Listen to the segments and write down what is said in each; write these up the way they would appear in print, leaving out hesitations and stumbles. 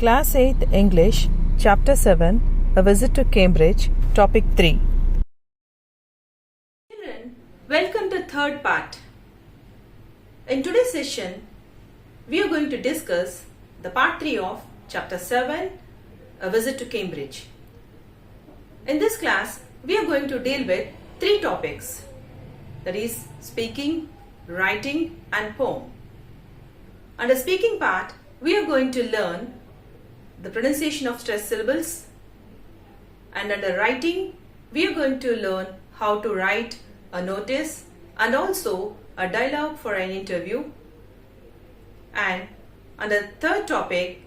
Class 8th English, Chapter 7, A Visit to Cambridge, Topic 3. Children, welcome to third part. In today's session, we are going to discuss the part 3 of Chapter 7, A Visit to Cambridge. In this class, we are going to deal with 3 topics, that is speaking, writing and poem. Under speaking part, we are going to learn the pronunciation of stressed syllables, and under writing, we are going to learn how to write a notice and also a dialogue for an interview. And under third topic,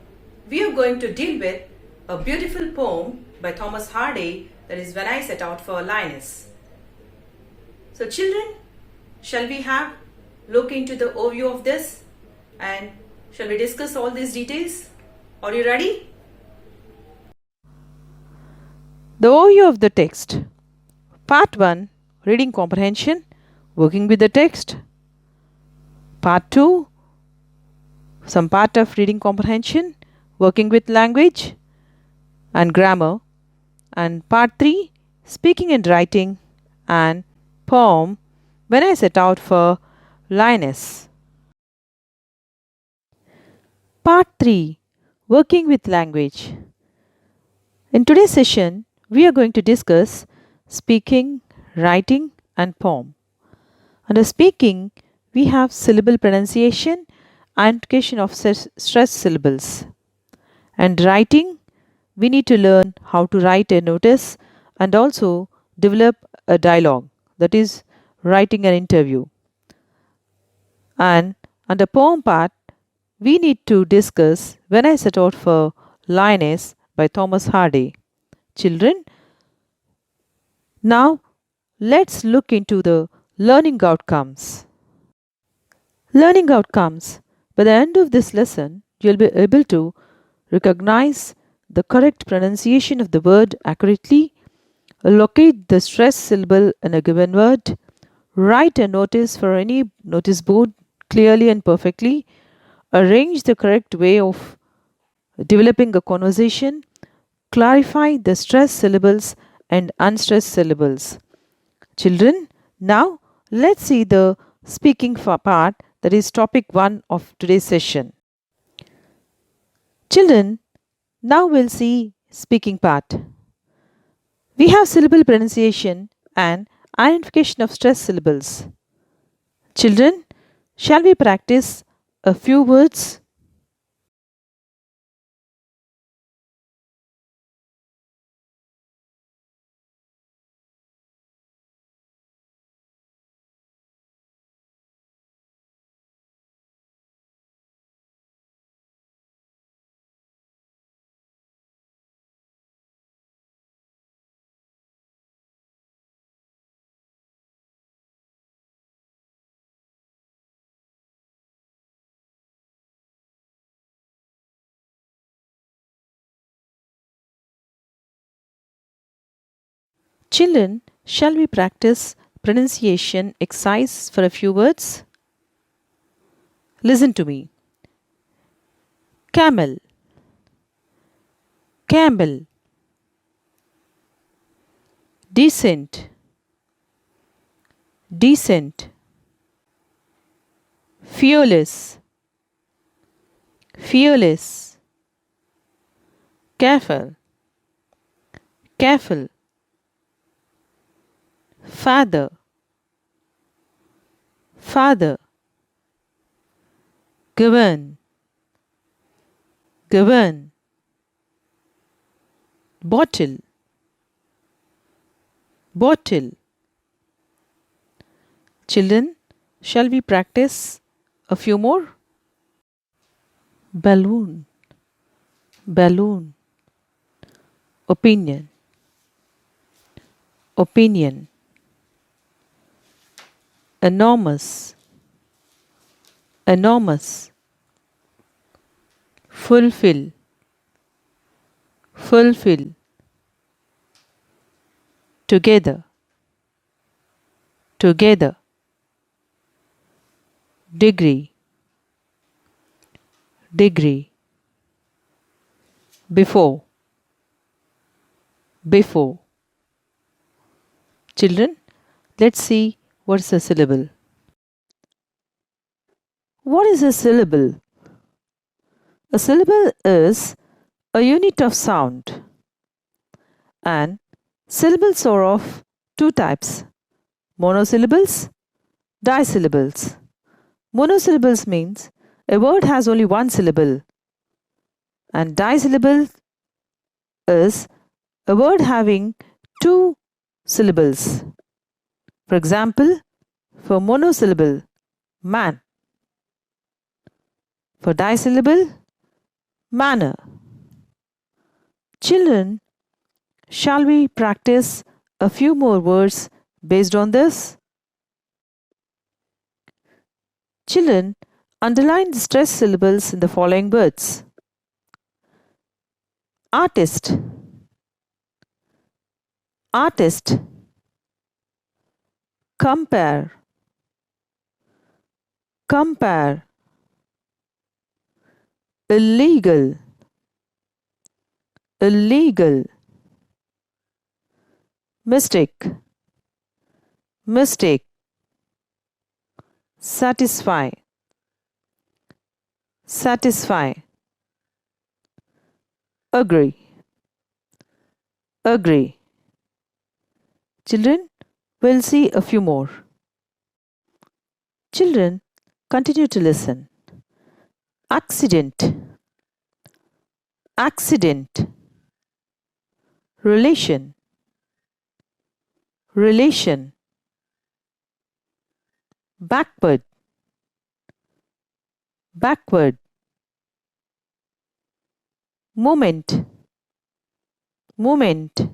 we are going to deal with a beautiful poem by Thomas Hardy, that is When I Set Out for Linus. So children, shall we have look into the overview of this and shall we discuss all these details? Are you ready? The overview of the text. Part 1, Reading Comprehension, Working with the Text. Part 2, some part of Reading Comprehension, Working with Language and Grammar. And Part 3, Speaking and Writing and Poem, When I Set Out for Linus. Part 3, Working with Language. In today's session, we are going to discuss speaking, writing and poem. Under speaking, we have syllable pronunciation, identification of stressed syllables. And writing, we need to learn how to write a notice and also develop a dialogue, that is writing an interview. And under poem part, we need to discuss When I Set Out for Linus by Thomas Hardy. Children, now let's look into the learning outcomes. Learning outcomes. By the end of this lesson, you'll be able to recognize the correct pronunciation of the word accurately, locate the stressed syllable in a given word, write a notice for any notice board clearly and perfectly, arrange the correct way of developing a conversation, clarify the stressed syllables and unstressed syllables. Children, now let's see the speaking part, that is topic 1 of today's session. Children, now we'll see speaking part. We have syllable pronunciation and identification of stressed syllables. Children, shall we practice a few words? Children, shall we practice pronunciation exercise for a few words? Listen to me. Camel, camel. Decent, decent. Fearless, fearless. Careful, careful. Father, father. Govern, govern. Bottle, bottle. Children, shall we practice a few more? Balloon, balloon. Opinion, opinion. Enormous, enormous. Fulfill, fulfill. Together, together. Degree, degree. before, before. Children, let's see what's a syllable. What is a syllable? A syllable is a unit of sound, and syllables are of two types: monosyllables, disyllables. Monosyllables means a word has only one syllable, and disyllable is a word having two syllables. For example, for monosyllable, man. For disyllable, manner. Children, shall we practice a few more words based on this? Children, underline the stressed syllables in the following words: artist, artist. Compare, compare. Illegal, illegal. Mistake, mistake. Satisfy, satisfy. Agree, agree. Children, we'll see a few more. Children, continue to listen. Accident, accident. Relation, relation. Backward, backward. Moment, moment.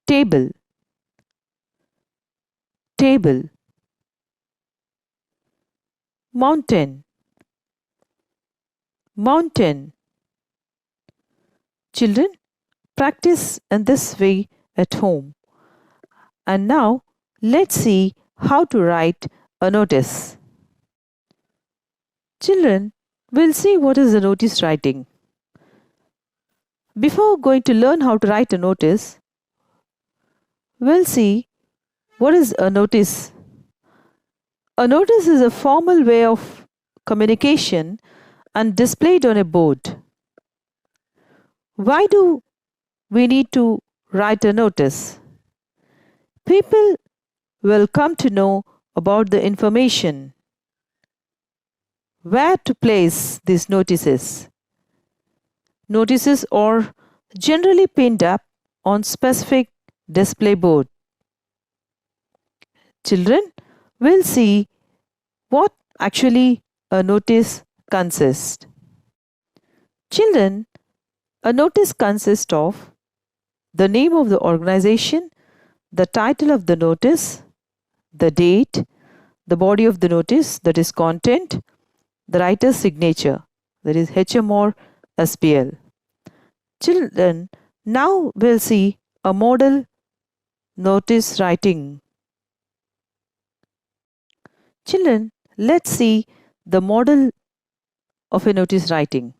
Table, table. Mountain, mountain. Children, practice in this way at home. And now let's see how to write a notice. Children, we'll see what is a notice writing. Before going to learn how to write a notice, we'll see what is a notice. A notice is a formal way of communication and displayed on a board. Why do we need to write a notice? People will come to know about the information. Where to place these notices? Notices are generally pinned up on specific display board. Children, we'll see what actually a notice consists. Children, a notice consists of the name of the organization, the title of the notice, the date, the body of the notice, that is content, the writer's signature, that is HM or SPL. Children, now we'll see a model notice writing. Children, let's see the model of a notice writing.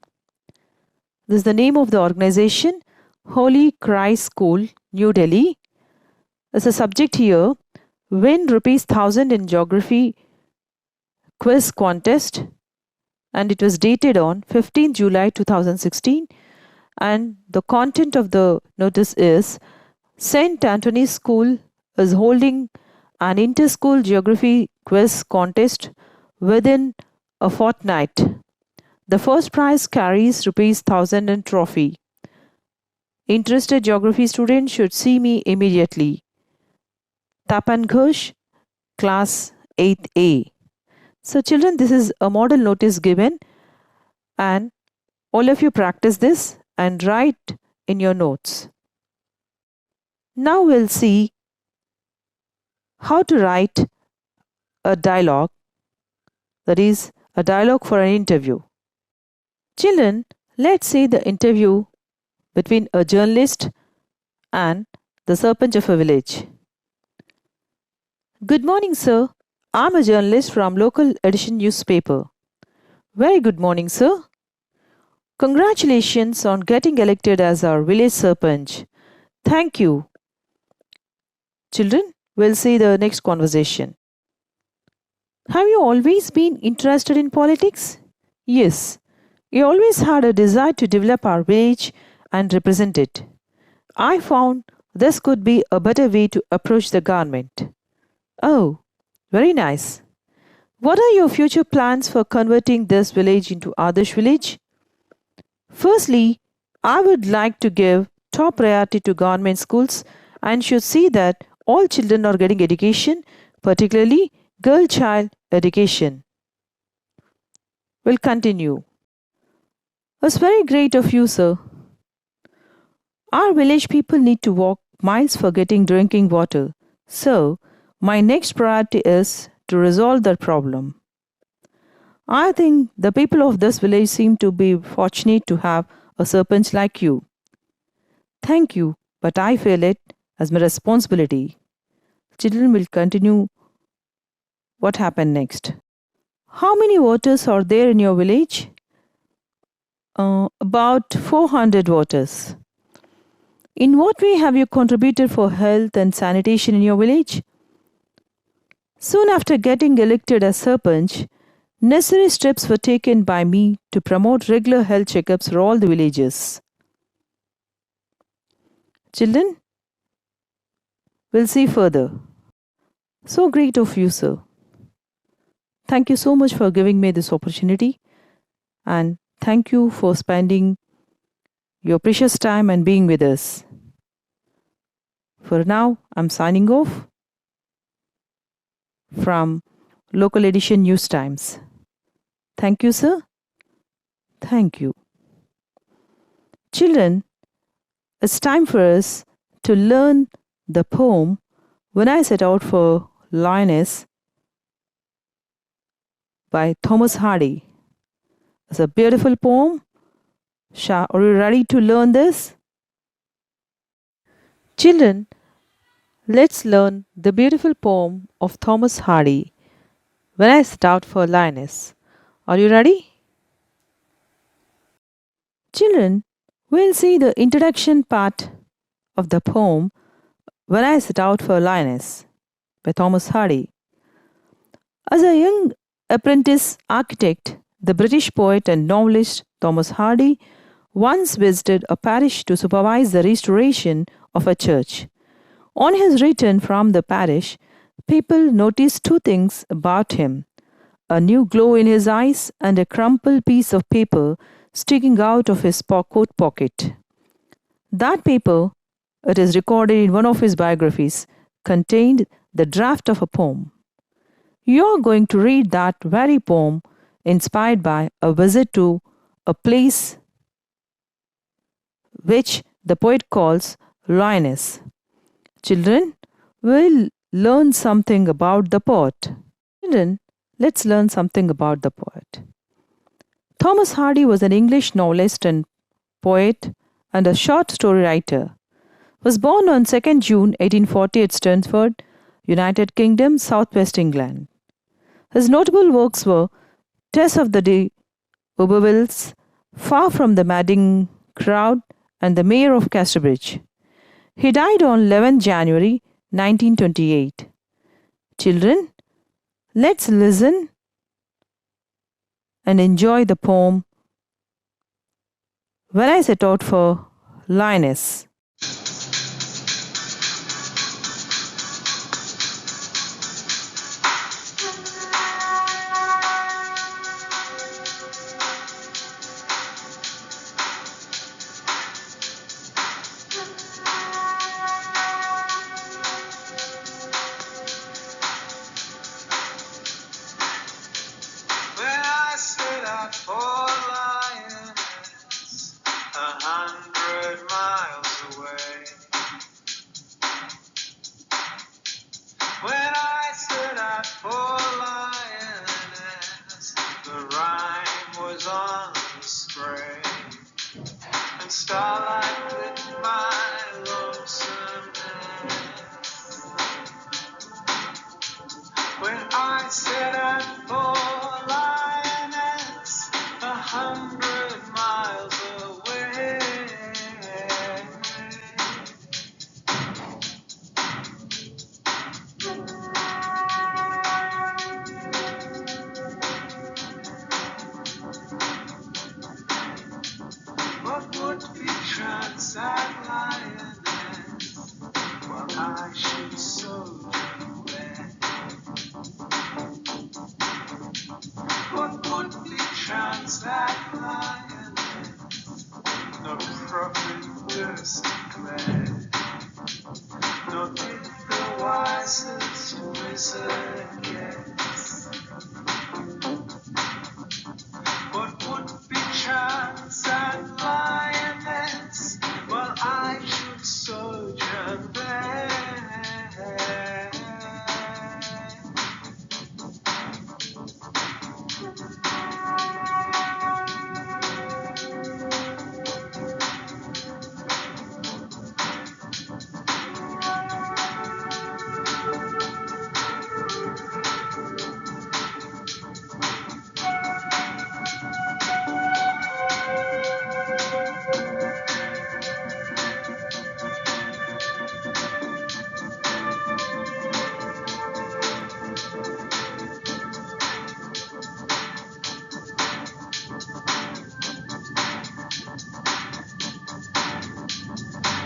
This is the name of the organization, Holy Christ School, New Delhi. As a subject here, win ₹1000 in geography quiz contest, and it was dated on 15 July 2016, and the content of the notice is: St. Anthony's School is holding an inter-school geography quiz contest within a fortnight. The first prize carries ₹1000 and trophy. Interested geography students should see me immediately. Tapan Ghosh, class 8A. So children, this is a model notice given, and all of you practice this and write in your notes. Now we'll see how to write a dialogue, that is a dialogue for an interview. Children, let's see the interview between a journalist and the serpent of a village. Good morning, sir. I'm a journalist from local edition newspaper. Very good morning, sir. Congratulations on getting elected as our village Sarpanch. Thank you. Children, we'll see the next conversation. Have you always been interested in politics? Yes, we always had a desire to develop our village and represent it. I found this could be a better way to approach the government. Oh, very nice. What are your future plans for converting this village into Adarsh village? Firstly, I would like to give top priority to government schools and should see that all children are getting education, particularly girl child education. We'll continue. It's very great of you, sir. Our village people need to walk miles for getting drinking water. So, my next priority is to resolve that problem. I think the people of this village seem to be fortunate to have a Sarpanch like you. Thank you, but I feel it as my responsibility. Children will continue what happened next. How many voters are there in your village? About 400 voters. In what way have you contributed for health and sanitation in your village? Soon after getting elected as Sarpanch, necessary steps were taken by me to promote regular health checkups for all the villagers. Children, we'll see further. So great of you, sir. Thank you so much for giving me this opportunity, and thank you for spending your precious time and being with us. For now, I'm signing off from Local Edition News Times. Thank you, sir. Thank you. Children, it's time for us to learn the poem When I Set Out for Lioness by Thomas Hardy. It's a beautiful poem. Are you ready to learn this? Children, let's learn the beautiful poem of Thomas Hardy, When I Set Out for Lioness. Are you ready? Children, we'll see the introduction part of the poem When I Set Out for Lioness by Thomas Hardy. As a young apprentice architect, the British poet and novelist Thomas Hardy once visited a parish to supervise the restoration of a church. On his return from the parish, people noticed two things about him: a new glow in his eyes and a crumpled piece of paper sticking out of his coat pocket. That paper, it is recorded in one of his biographies, contained the draft of a poem. You are going to read that very poem inspired by a visit to a place which the poet calls Lioness. Children, we'll learn something about the poet. Children, let's learn something about the poet. Thomas Hardy was an English novelist and poet and a short story writer. Was born on 2nd June 1840 at Stansford, United Kingdom, southwest England. His notable works were Tess of the D'Urbervilles, Far from the Madding Crowd, and The Mayor of Casterbridge. He died on 11 January 1928. Children, let's listen and enjoy the poem When I Set Out for Lioness. For Lioness, 100 miles I should sojourn there. What would the chance that lioness no prophet durst declare? Nor did the wisest wizard guess? What would be chance that lioness while I should sojourn there?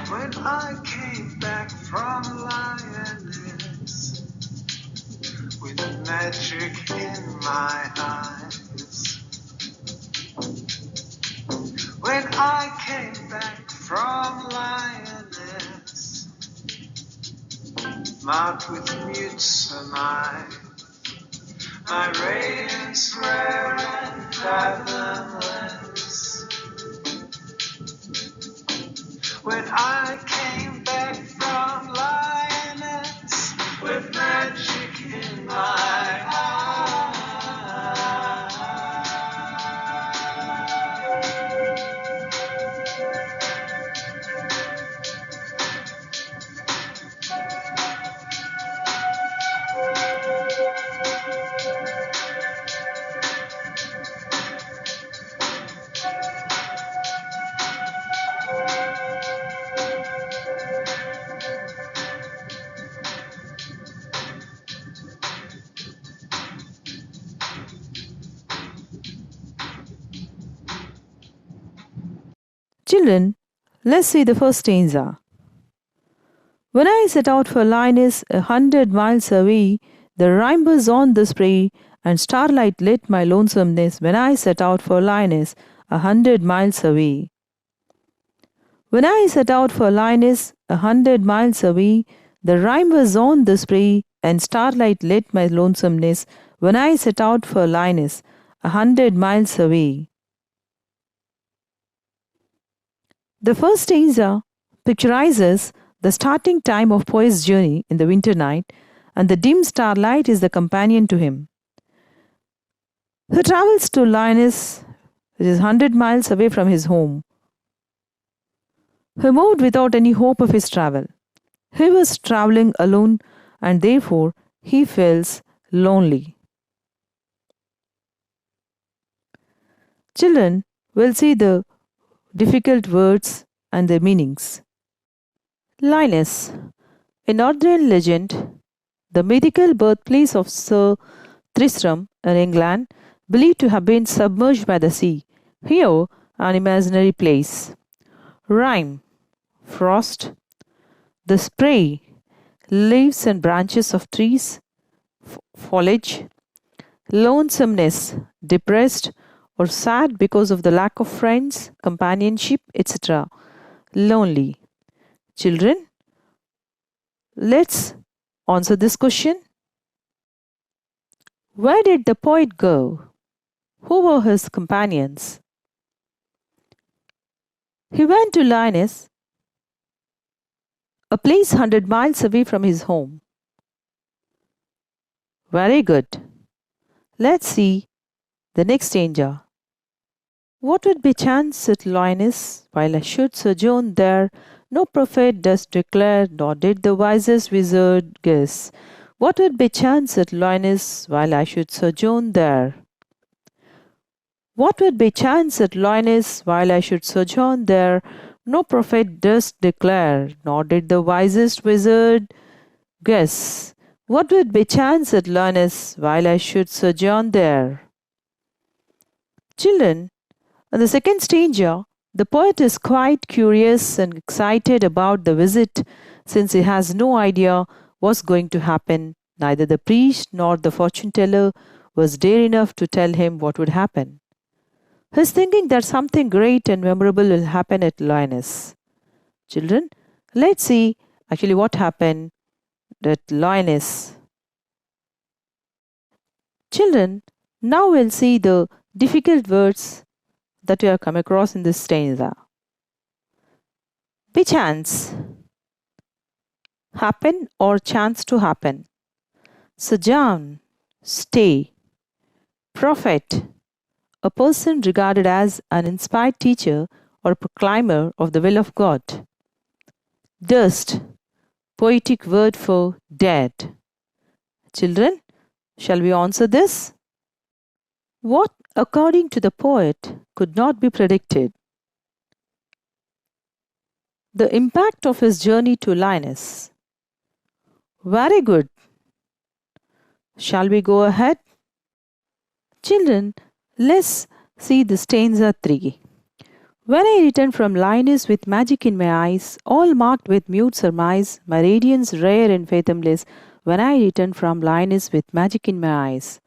When I came back from Lioness with magic in my eyes, when I came back from Lioness, marked with mute surmise, my radiance rare and fathomless. When I came back from Lioness with magic in my eyes. Children, let's see the first stanza. When I set out for Lyonesse 100 miles away, the rime was on the spray, and starlight lit my lonesomeness when I set out for Lyonesse 100 miles away. When I set out for Lyonesse 100 miles away, the rime was on the spray, and starlight lit my lonesomeness when I set out for Lyonesse 100 miles away. The first stanza picturizes the starting time of poet's journey in the winter night, and the dim starlight is the companion to him. He travels to Lyonesse, which is 100 miles away from his home. He moved without any hope of his travel. He was traveling alone, and therefore he feels lonely. Children will see the difficult words and their meanings. Lyonesse. In Arthurian legend, the mythical birthplace of Sir Tristram in England, believed to have been submerged by the sea. Here, an imaginary place. Rime. Frost. The spray. Leaves and branches of trees. Foliage. Lonesomeness. Depressed or sad because of the lack of friends, companionship, etc. Lonely. Children, let's answer this question. Where did the poet go? Who were his companions? He went to Lyonesse, a place 100 miles away from his home. Very good. Let's see the next stanza. What would be chance at Lyonesse while I should sojourn there? No prophet does declare, nor did the wisest wizard guess. What would be chance at Lyonesse while I should sojourn there? What would be chance at Lyonesse while I should sojourn there? No prophet does declare, nor did the wisest wizard guess. What would be chance at Lyonesse while I should sojourn there? Children, in the second stanza, the poet is quite curious and excited about the visit since he has no idea what's going to happen. Neither the priest nor the fortune teller was dare enough to tell him what would happen. He's thinking that something great and memorable will happen at Lyoness. Children, let's see actually what happened at Lyoness. Children, now we'll see the difficult words that you have come across in this stanza. Perchance, happen or chance to happen. Sojourn, stay. Prophet, a person regarded as an inspired teacher or proclaimer of the will of God. Dust, poetic word for dead. Children, shall we answer this? What, according to the poet, could not be predicted? The impact of his journey to Lyoness. Very good. Shall we go ahead? Children, let's see the stanza 3. When I return from Lyoness with magic in my eyes, all marked with mute surmise, my radiance rare and fathomless, when I return from Lyoness with magic in my eyes.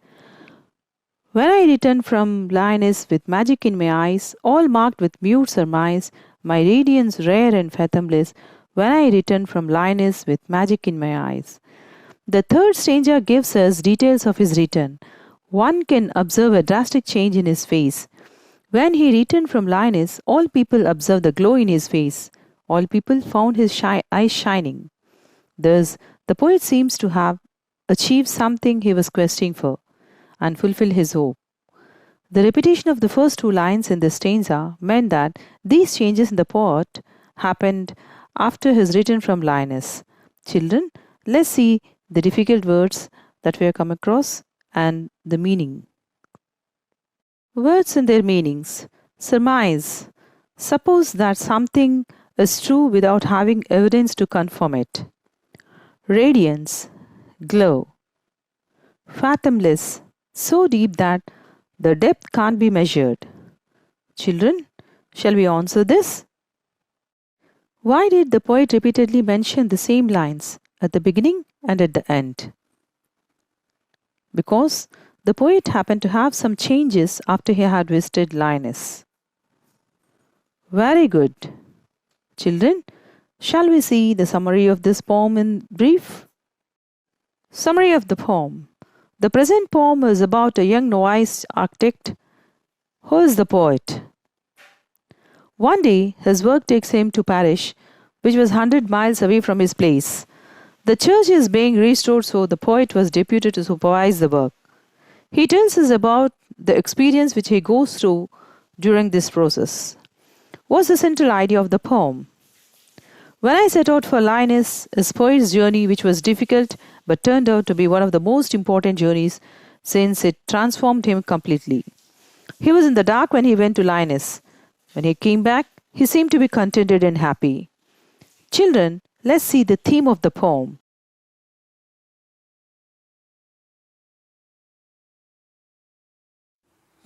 When I return from Lyoness with magic in my eyes, all marked with mute surmise, my radiance rare and fathomless, when I return from Lyoness with magic in my eyes. The third stanza gives us details of his return. One can observe a drastic change in his face. When he returned from Lyoness, all people observed the glow in his face. All people found his eyes shining. Thus, the poet seems to have achieved something he was questing for and fulfilled his hope. The repetition of the first two lines in the stanza meant that these changes in the poet happened after his return from Lyoness. Children, let's see the difficult words that we have come across and the meaning. Words and their meanings. Surmise. Suppose that something is true without having evidence to confirm it. Radiance. Glow. Fathomless. So deep that the depth can't be measured. Children, shall we answer this? Why did the poet repeatedly mention the same lines at the beginning and at the end? Because the poet happened to have some changes after he had visited Lyoness. Very good. Children, shall we see the summary of this poem in brief? Summary of the poem. The present poem is about a young novice architect who is the poet. One day, his work takes him to parish, which was 100 miles away from his place. The church is being restored, so the poet was deputed to supervise the work. He tells us about the experience which he goes through during this process. What's the central idea of the poem? When I set out for Lyoness, his poet's journey, which was difficult but turned out to be one of the most important journeys since it transformed him completely. He was in the dark when he went to Lyoness. When he came back, he seemed to be contented and happy. Children, let's see the theme of the poem.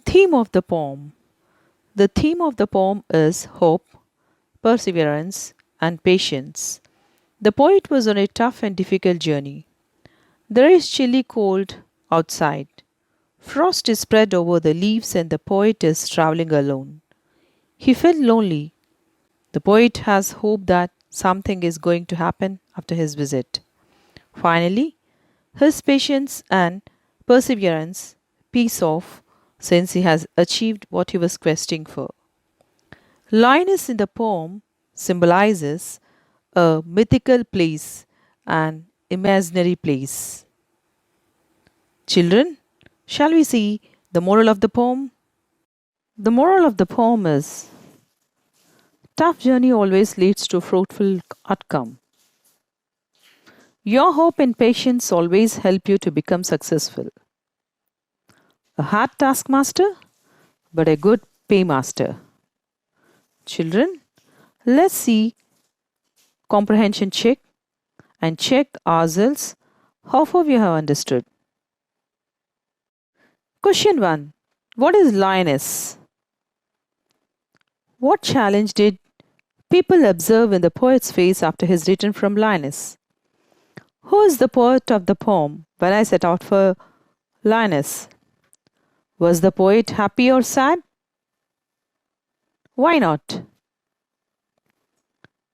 Theme of the poem. The theme of the poem is hope, perseverance, and patience. The poet was on a tough and difficult journey. There is chilly cold outside. Frost is spread over the leaves and the poet is traveling alone. He felt lonely. The poet has hope that something is going to happen after his visit. Finally, his patience and perseverance pays off since he has achieved what he was questing for. Lyoness in the poem symbolizes a mythical place, an imaginary place. Children, shall we see the moral of the poem? The moral of the poem is tough journey always leads to fruitful outcome. Your hope and patience always help you to become successful. A hard taskmaster, but a good paymaster. Children, let's see comprehension check and check ourselves how far we have understood. Question 1. What is Lyoness? What challenge did People observe in the poet's face after his return from Lyonnais. Who is the poet of the poem When I Set Out for Lyonnais? Was the poet happy or sad? Why not?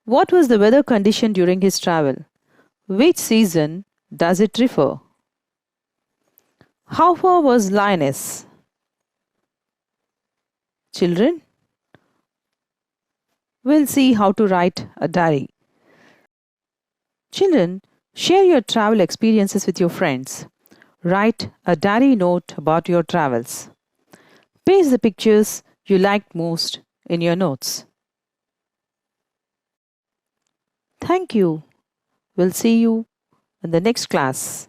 What was the weather condition during his travel? Which season does it refer? How far was Lyonnais? Children, we'll see how to write a diary. Children, share your travel experiences with your friends. Write a diary note about your travels. Paste the pictures you liked most in your notes. Thank you. We'll see you in the next class.